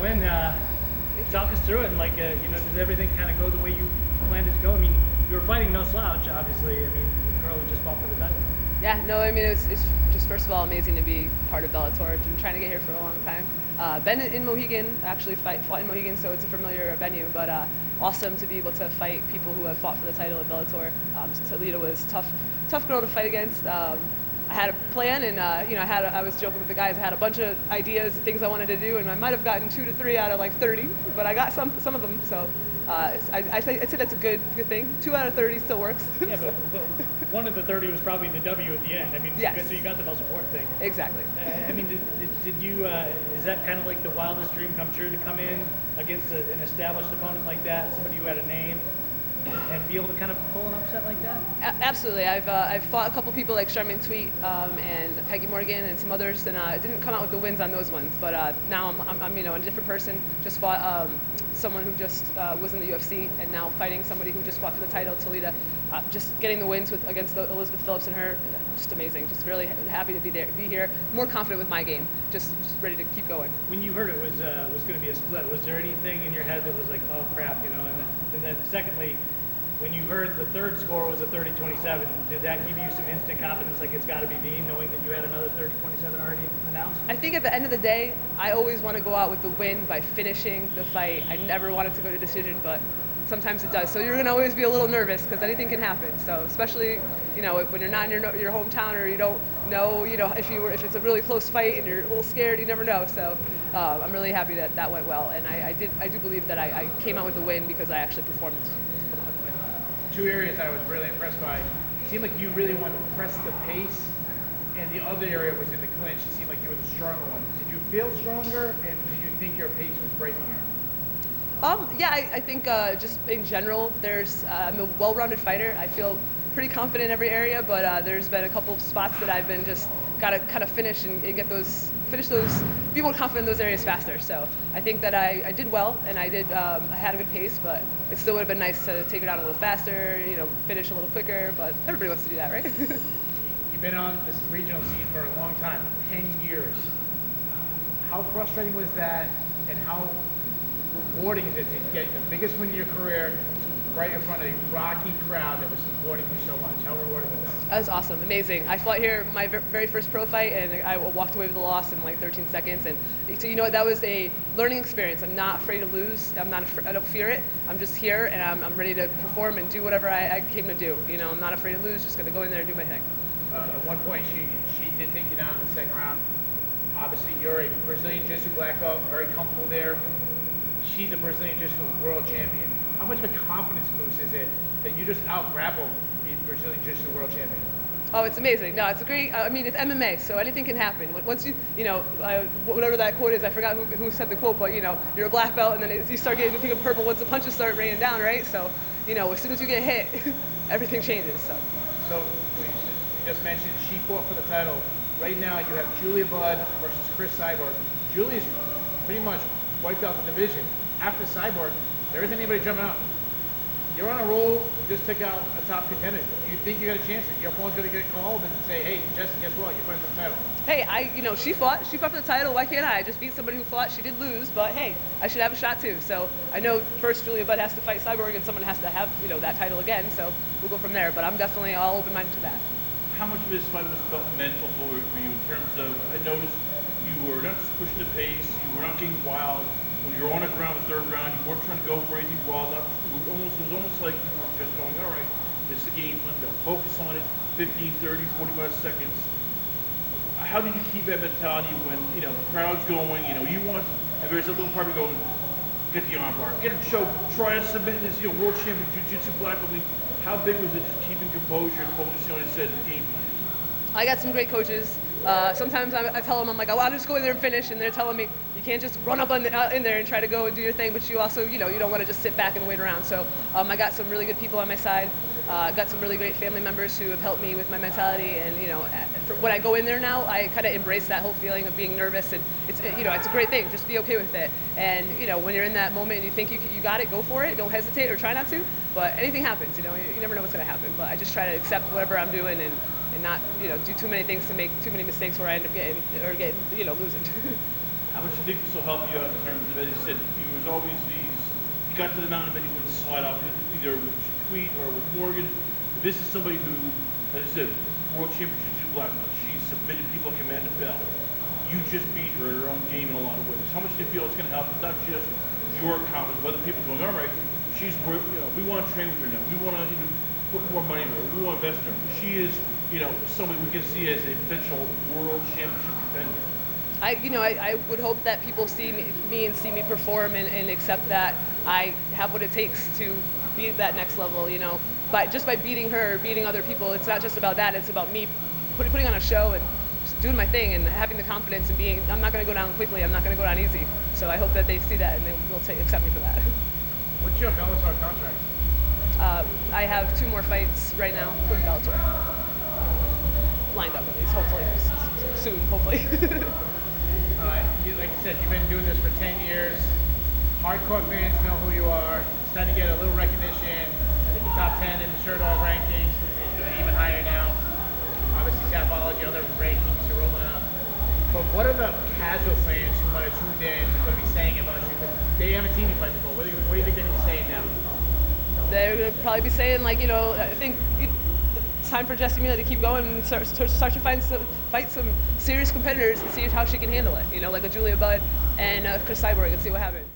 win. Talk us through it, and did everything kind of go the way you planned it to go? I mean, you were fighting no slouch, obviously. I mean, the girl who just fought for the title. Yeah, no, I mean, it's just, first of all, amazing to be part of Bellator. I've been trying to get here for a long time. Been in Mohegan, actually fought in Mohegan, so it's a familiar venue, but awesome to be able to fight people who have fought for the title in Bellator. Toledo was tough girl to fight against. I had a plan, and I was joking with the guys. I had a bunch of ideas, things I wanted to do, and I might have gotten 2 to 3 out of like 30, but I got some of them. So I'd say that's a good thing. 2 out of 30 still works. Yeah, but one of the 30 was probably the W at the end. I mean, yes. So you got the most important thing. Exactly. I mean, did you? Is that kind of like the wildest dream come true to come in against an established opponent like that, somebody who had a name? And be able to kind of pull an upset like that? Absolutely. I've fought a couple people like Charmaine Tweet and Peggy Morgan and some others, and it didn't come out with the wins on those ones. But now I'm a different person. Just fought someone who just was in the UFC, and now fighting somebody who just fought for the title, Toledo. Just getting the wins against Elizabeth Phillips and her, just amazing. Just really happy to be here. More confident with my game. Just ready to keep going. When you heard it was going to be a split, was there anything in your head that was like, oh crap, And then secondly, when you heard the third score was a 30-27, did that give you some instant confidence, like it's got to be me, knowing that you had another 30-27 already announced? I think at the end of the day, I always want to go out with the win by finishing the fight. I never want it to go to decision, but sometimes it does. So you're going to always be a little nervous because anything can happen. So especially, when you're not in your hometown, or you don't know, if it's a really close fight and you're a little scared, you never know. So I'm really happy that went well, and I do believe that I came out with the win because I actually performed. 2 areas I was really impressed by. It seemed like you really wanted to press the pace, and the other area was in the clinch. It seemed like you were the stronger one. Did you feel stronger, and did you think your pace was breaking her? Yeah, I think just in general, I'm a well-rounded fighter. I feel pretty confident in every area, but there's been a couple spots that I've been just got to kind of finish and be more confident in those areas faster. So I think that I did well, and I had a good pace, but it still would have been nice to take it out a little faster, finish a little quicker, but everybody wants to do that, right? You've been on this regional scene for a long time, 10 years. How frustrating was that, and how rewarding is it to get the biggest win of your career right in front of a rocky crowd that was supporting you so much? How rewarding was that? That was awesome, amazing. I fought here my very first pro fight, and I walked away with a loss in like 13 seconds. And so that was a learning experience. I'm not afraid to lose. I don't fear it. I'm just here, and I'm ready to perform and do whatever I came to do. I'm not afraid to lose. Just going to go in there and do my thing. At one point, she did take you down in the second round. Obviously, you're a Brazilian Jiu-Jitsu black belt, very comfortable there. She's a Brazilian Jiu-Jitsu world champion. How much of a confidence boost is it that you just out-grappled the Brazilian Jiu-Jitsu world champion? Oh, it's amazing. No, it's a great, it's MMA, so anything can happen. Once whatever that quote is, I forgot who said the quote, but you're a black belt, and then you start getting pink and purple once the punches start raining down, right? So, as soon as you get hit, everything changes, So you just mentioned she fought for the title. Right now, you have Julia Budd versus Chris Cyborg. Julia's pretty much wiped out the division. After Cyborg, there isn't anybody jumping out. You're on a roll. You just took out a top contender. Do you think you got a chance that your opponent's going to get called and say, "Hey, Jessy, guess what? You're fighting for the title"? Hey, she fought for the title. Why can't I? I just beat somebody who fought. She did lose, but hey, I should have a shot too. So I know first Julia Budd has to fight Cyborg, and someone has to have that title again. So we'll go from there. But I'm definitely all open-minded to that. How much of this fight was about mental for you in terms of, I noticed you were not just pushing the pace, you were not getting wild. When you were on the ground the third round, you weren't trying to go for anything wild. It was almost like you were just going, all right, this is the game plan, go focus on it, 15, 30, 45 seconds. How did you keep that mentality when, the crowd's going, you want, and there's a little part of you going, get the arm bar, get a choke, try to submit this, world champion jiu-jitsu black belt. How big was it just keeping composure and focusing on, the game plan? I got some great coaches. Sometimes I tell them, I'm like, I'll just go in there and finish, and they're telling me, you can't just run up in there and try to go and do your thing, but you also, you don't want to just sit back and wait around. So I got some really good people on my side. Got some really great family members who have helped me with my mentality, and when I go in there now, I kind of embrace that whole feeling of being nervous, and it's a great thing. Just be okay with it. And when you're in that moment and you think you got it, go for it. Don't hesitate or try not to. But anything happens. You never know what's going to happen. But I just try to accept whatever I'm doing and not do too many things to make too many mistakes where I end up getting losing. How much do you think this will help you out in terms of, as you said, he was always these, he got to the mountain and then he would slide off either with Tweet or with Morgan. This is somebody who, as I said, world champion jiu-jitsu black belt. She submitted people like Amanda Bell. You just beat her in her own game in a lot of ways. How much do you feel it's going to help? It's not just your confidence, but other people going, all right, she's, we want to train with her now. We want to even put more money in her. We want to invest in her. She is, somebody we can see as a potential world championship contender. I would hope that people see me and see me perform and accept that I have what it takes to be at that next level, But just by beating her, beating other people, it's not just about that. It's about me putting on a show and just doing my thing and having the confidence and I'm not going to go down quickly. I'm not going to go down easy. So I hope that they see that and they'll accept me for that. What's your Bellator contract? I have 2 more fights right now with Bellator. Lined up at least, hopefully. Soon, hopefully. Like you said, you've been doing this for 10 years. Hardcore fans know who you are. It's starting to get a little recognition. I think you're top 10 in the Shirt All rankings, even higher now. Obviously, Tapology, other rankings are rolling up. But what are the casual fans who might have tuned in going to be saying about you? They haven't seen you fight before. What do you think they're going to be saying now? They're going to probably be saying, I think it's time for Jessy Miele to keep going and start to fight some serious competitors and see how she can handle it. Like a Julia Budd and Chris Cyborg and see what happens.